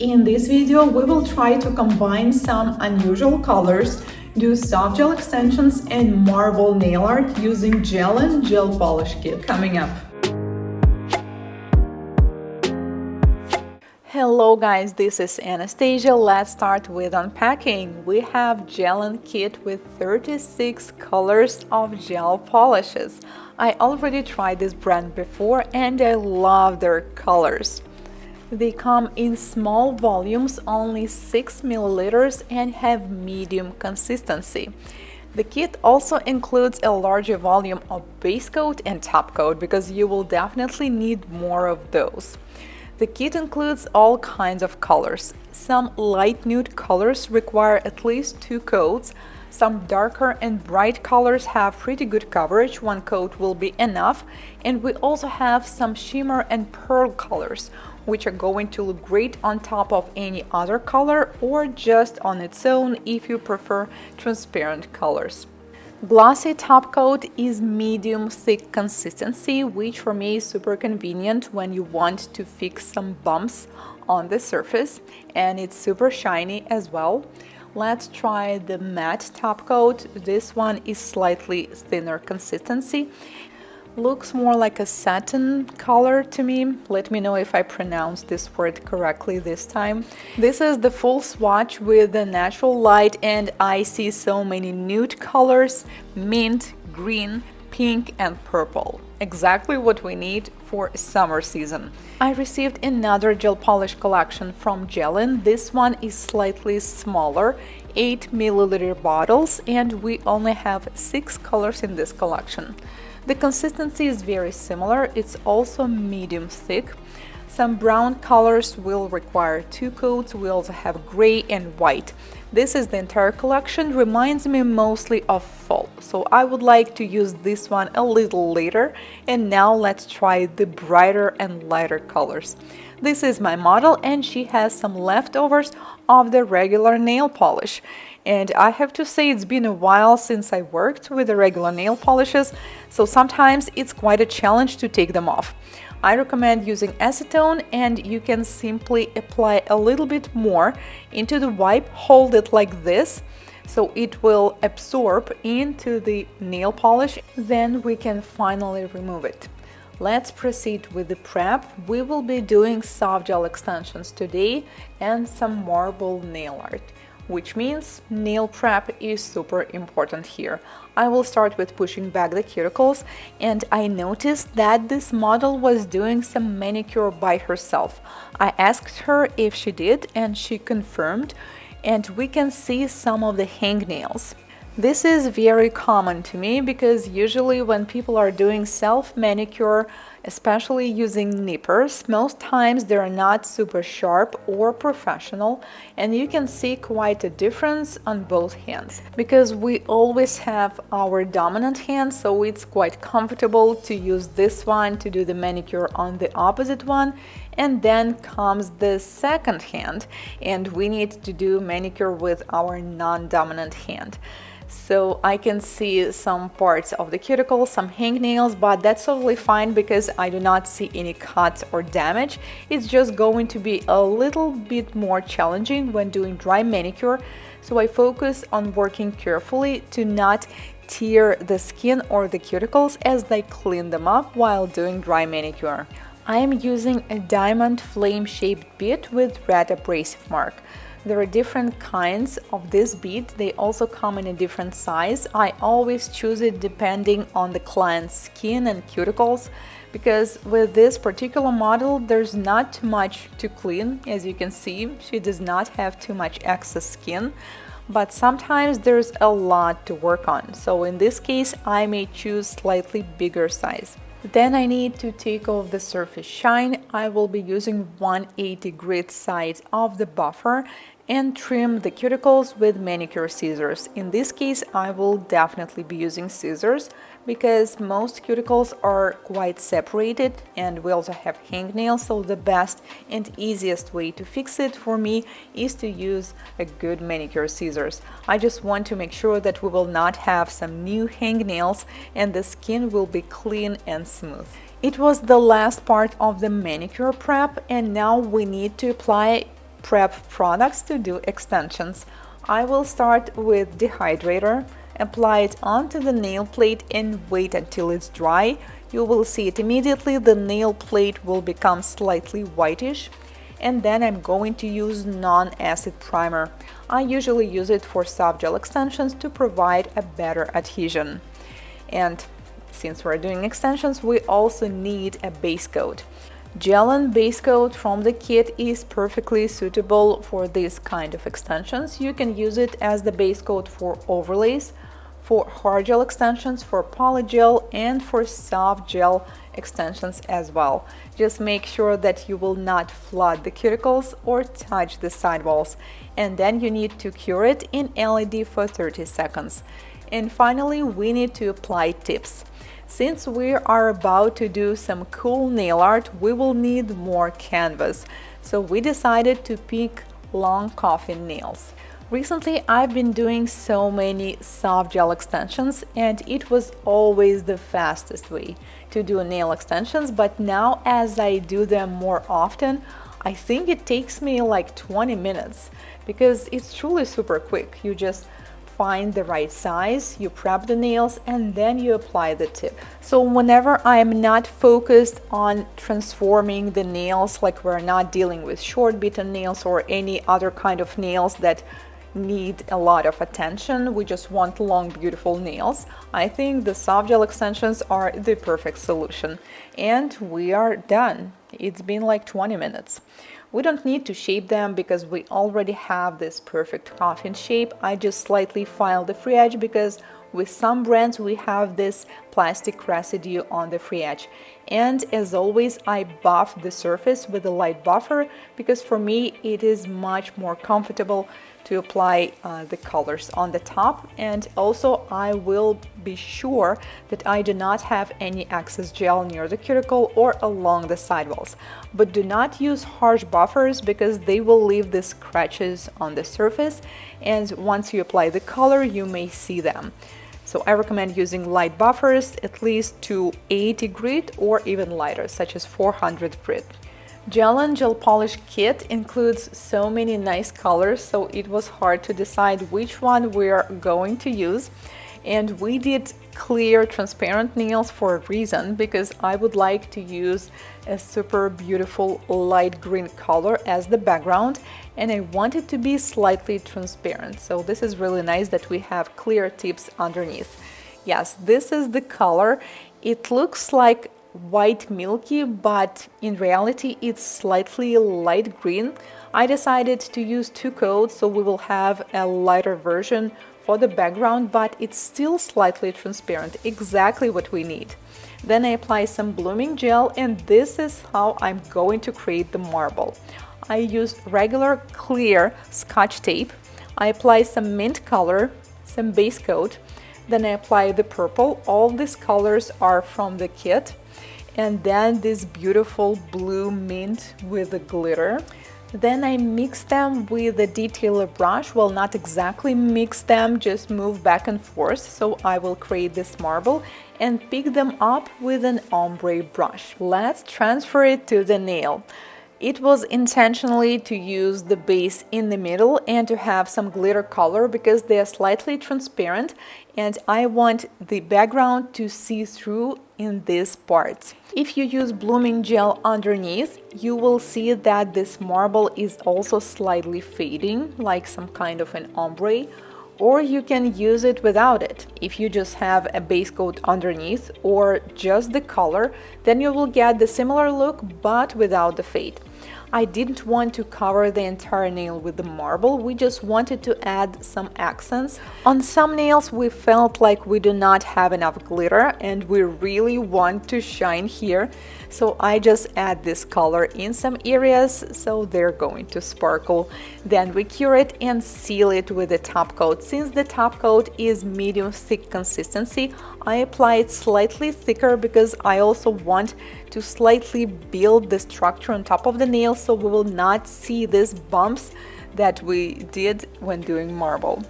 In this video, we will try to combine some unusual colors, do soft gel extensions and marble nail art using Gellen Gel Polish kit coming up. Hello guys, this is Anastasia. Let's start with unpacking. We have Gellen kit with 36 colors of gel polishes. I already tried this brand before and I love their colors. They come in small volumes, only 6 milliliters, and have medium consistency. The kit also includes a larger volume of base coat and top coat because you will definitely need more of those. The kit includes all kinds of colors. Some light nude colors require at least 2 coats. Some darker and bright colors have pretty good coverage, 1 coat will be enough. And we also have some shimmer and pearl colors, which are going to look great on top of any other color or just on its own if you prefer transparent colors. Glossy top coat is medium thick consistency, which for me is super convenient when you want to fix some bumps on the surface, and it's super shiny as well. Let's try the matte top coat. This one is slightly thinner consistency. Looks more like a satin color to me. Let me know if I pronounced this word correctly this time. This is the full swatch with the natural light, and I see so many nude colors: mint, green, pink and purple. Exactly what we need for summer season. I received another gel polish collection from Gellen. This one is slightly smaller, 8 milliliter bottles, and we only have 6 colors in this collection. The consistency is very similar, it's also medium thick. Some brown colors will require 2 coats, we also have gray and white. This is the entire collection, reminds me mostly of fall, so I would like to use this one a little later. And now let's try the brighter and lighter colors. This is my model and she has some leftovers of the regular nail polish. And I have to say it's been a while since I worked with the regular nail polishes, so sometimes it's quite a challenge to take them off. I recommend using acetone, and you can simply apply a little bit more into the wipe, hold it like this, so it will absorb into the nail polish, then we can finally remove it. Let's proceed with the prep. We will be doing soft gel extensions today and some marble nail art, which means nail prep is super important here. I will start with pushing back the cuticles, and I noticed that this model was doing some manicure by herself. I asked her if she did and she confirmed, and we can see some of the hangnails. This is very common to me because usually when people are doing self manicure, especially using nippers, most times they're not super sharp or professional, and you can see quite a difference on both hands because we always have our dominant hand, so it's quite comfortable to use this one to do the manicure on the opposite one. And then comes the second hand, and we need to do manicure with our non-dominant hand. So I can see some parts of the cuticle, some hangnails, but that's totally fine because I do not see any cuts or damage. It's just going to be a little bit more challenging when doing dry manicure, so I focus on working carefully to not tear the skin or the cuticles as I clean them up while doing dry manicure. I am using a diamond flame-shaped bead with red abrasive mark. There are different kinds of this bead, they also come in a different size. I always choose it depending on the client's skin and cuticles, because with this particular model there's not too much to clean. As you can see, she does not have too much excess skin, but sometimes there's a lot to work on, so in this case I may choose slightly bigger size. Then I need to take off the surface shine. I will be using 180 grit side of the buffer and trim the cuticles with manicure scissors. In this case, I will definitely be using scissors because most cuticles are quite separated and we also have hangnails, so the best and easiest way to fix it for me is to use a good manicure scissors. I just want to make sure that we will not have some new hangnails and the skin will be clean and smooth. It was the last part of the manicure prep, and now we need to apply prep products to do extensions. I will start with dehydrator, apply it onto the nail plate and wait until it's dry. You will see it immediately, the nail plate will become slightly whitish. And then I'm going to use non-acid primer. I usually use it for soft gel extensions to provide a better adhesion. And since we're doing extensions, we also need a base coat. Gellen base coat from the kit is perfectly suitable for this kind of extensions. You can use it as the base coat for overlays, for hard gel extensions, for polygel, and for soft gel extensions as well. Just make sure that you will not flood the cuticles or touch the sidewalls. And then you need to cure it in LED for 30 seconds. And finally, we need to apply tips. Since we are about to do some cool nail art, we will need more canvas. So we decided to pick long coffin nails. Recently, I've been doing so many soft gel extensions and it was always the fastest way to do nail extensions, but now as I do them more often, I think it takes me like 20 minutes because it's truly super quick. You just find the right size, you prep the nails, and then you apply the tip. So whenever I'm not focused on transforming the nails, like we're not dealing with short bitten nails or any other kind of nails that need a lot of attention, we just want long, beautiful nails, I think the soft gel extensions are the perfect solution. And we are done. It's been like 20 minutes. We don't need to shape them because we already have this perfect coffin shape. I just slightly filed the free edge because with some brands we have this plastic residue on the free edge. And as always, I buff the surface with a light buffer because for me it is much more comfortable to apply the colors on the top. And also I will be sure that I do not have any excess gel near the cuticle or along the sidewalls. But do not use harsh buffers because they will leave the scratches on the surface, and once you apply the color you may see them. So I recommend using light buffers, at least to 80 grit or even lighter, such as 400 grit. Gellen Gel Polish kit includes so many nice colors, so it was hard to decide which one we're going to use. And we did clear transparent nails for a reason, because I would like to use a super beautiful light green color as the background, and I want it to be slightly transparent. So this is really nice that we have clear tips underneath. Yes, this is the color. It looks like white milky, but in reality it's slightly light green. I decided to use two coats, so we will have a lighter version for the background, but it's still slightly transparent, exactly what we need. Then I apply some blooming gel, and this is how I'm going to create the marble. I use regular clear Scotch tape. I apply some mint color, some base coat, then I apply the purple. All these colors are from the kit. And then this beautiful blue mint with the glitter. Then I mix them with a detailer brush. Well, not exactly mix them, just move back and forth. So I will create this marble and pick them up with an ombre brush. Let's transfer it to the nail. It was intentionally to use the base in the middle and to have some glitter color because they are slightly transparent and I want the background to see through in these parts. If you use blooming gel underneath, you will see that this marble is also slightly fading, like some kind of an ombre, or you can use it without it. If you just have a base coat underneath or just the color, then you will get the similar look but without the fade. I didn't want to cover the entire nail with the marble, we just wanted to add some accents. On some nails we felt like we do not have enough glitter and we really want to shine here, so I just add this color in some areas so they're going to sparkle. Then we cure it and seal it with the top coat. Since the top coat is medium thick consistency, I apply it slightly thicker because I also want to slightly build the structure on top of the nail so we will not see these bumps that we did when doing marble.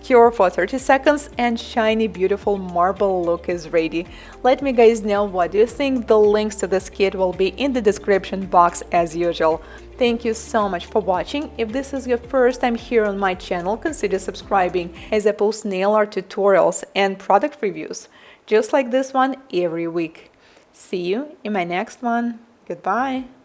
Cure for 30 seconds and shiny beautiful marble look is ready. Let me guys know what you think. The links to this kit will be in the description box as usual. Thank you so much for watching. If this is your first time here on my channel, consider subscribing as I post nail art tutorials and product reviews just like this one every week. See you in my next one. Goodbye.